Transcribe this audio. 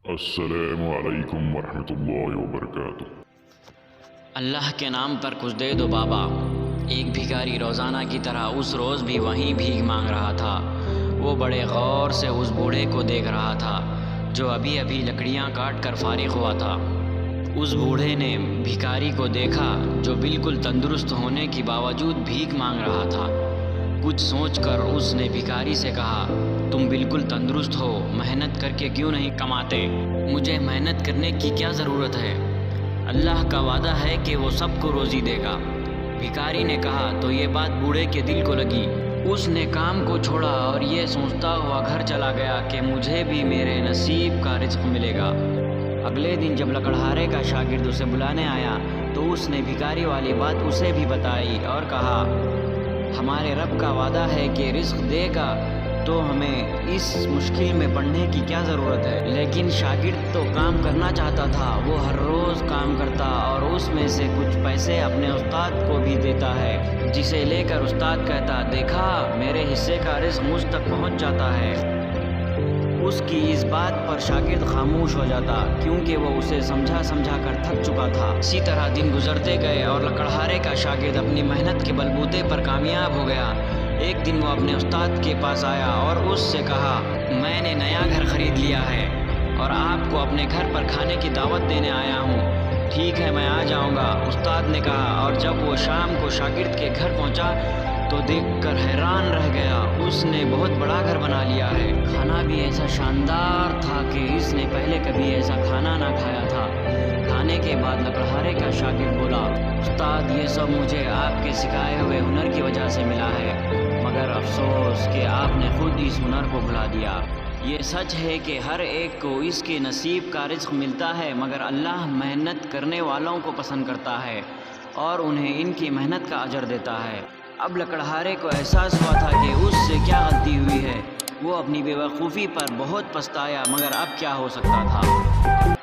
السلام علیکم ورحمۃ اللہ وبرکاتہ۔ اللہ کے نام پر کچھ دے دو بابا۔ ایک بھکاری روزانہ کی طرح اس روز بھی وہیں بھیک مانگ رہا تھا۔ وہ بڑے غور سے اس بوڑھے کو دیکھ رہا تھا جو ابھی ابھی لکڑیاں کاٹ کر فارغ ہوا تھا۔ اس بوڑھے نے بھکاری کو دیکھا جو بالکل تندرست ہونے کے باوجود بھیک مانگ رہا تھا۔ کچھ سوچ کر اس نے بھکاری سے کہا، تم بالکل تندرست ہو، محنت کر کے کیوں نہیں کماتے؟ مجھے محنت کرنے کی کیا ضرورت ہے؟ اللہ کا وعدہ ہے کہ وہ سب کو روزی دے گا۔ بھکاری نے کہا تو یہ بات بوڑھے کے دل کو لگی۔ اس نے کام کو چھوڑا اور یہ سوچتا ہوا گھر چلا گیا کہ مجھے بھی میرے نصیب کا رزق ملے گا۔ اگلے دن جب لکڑہارے کا شاگرد اسے بلانے آیا تو اس نے بھکاری والی بات اسے بھی بتائی اور کہا، ہمارے رب کا وعدہ ہے کہ رزق دے گا، تو ہمیں اس مشکل میں پڑنے کی کیا ضرورت ہے؟ لیکن شاگرد تو کام کرنا چاہتا تھا۔ وہ ہر روز کام کرتا اور اس میں سے کچھ پیسے اپنے استاد کو بھی دیتا ہے، جسے لے کر استاد کہتا، دیکھا میرے حصے کا رزق مجھ تک پہنچ جاتا ہے۔ اس کی اس بات پر شاگرد خاموش ہو جاتا کیونکہ وہ اسے سمجھا کر تھک چکا تھا۔ اسی طرح دن گزرتے گئے اور لکڑہارے کا شاگرد اپنی محنت کے بلبوتے پر کامیاب ہو گیا۔ ایک دن وہ اپنے استاد کے پاس آیا اور اس سے کہا، میں نے نیا گھر خرید لیا ہے اور آپ کو اپنے گھر پر کھانے کی دعوت دینے آیا ہوں۔ ٹھیک ہے، میں آ جاؤں گا، استاد نے کہا۔ اور جب وہ شام کو شاگرد کے گھر پہنچا تو دیکھ کر حیران رہ گیا۔ اس نے بہت بڑا گھر بنا لیا ہے۔ کھانا بھی ایسا شاندار تھا کہ اس نے پہلے کبھی ایسا کھانا نہ کھایا تھا۔ کھانے کے بعد لکڑہارے کا شاگرد بولا، استاد یہ سب مجھے آپ کے سکھائے ہوئے ہنر کی وجہ سے ملا ہے، مگر افسوس کہ آپ نے خود اس ہنر کو بھلا دیا۔ یہ سچ ہے کہ ہر ایک کو اس کے نصیب کا رزق ملتا ہے، مگر اللہ محنت کرنے والوں کو پسند کرتا ہے اور انہیں ان کی محنت کا اجر دیتا ہے۔ اب لکڑہارے کو احساس ہوا تھا کہ اس سے کیا غلطی ہوئی ہے۔ وہ اپنی بے وقوفی پر بہت پچھتایا، مگر اب کیا ہو سکتا تھا۔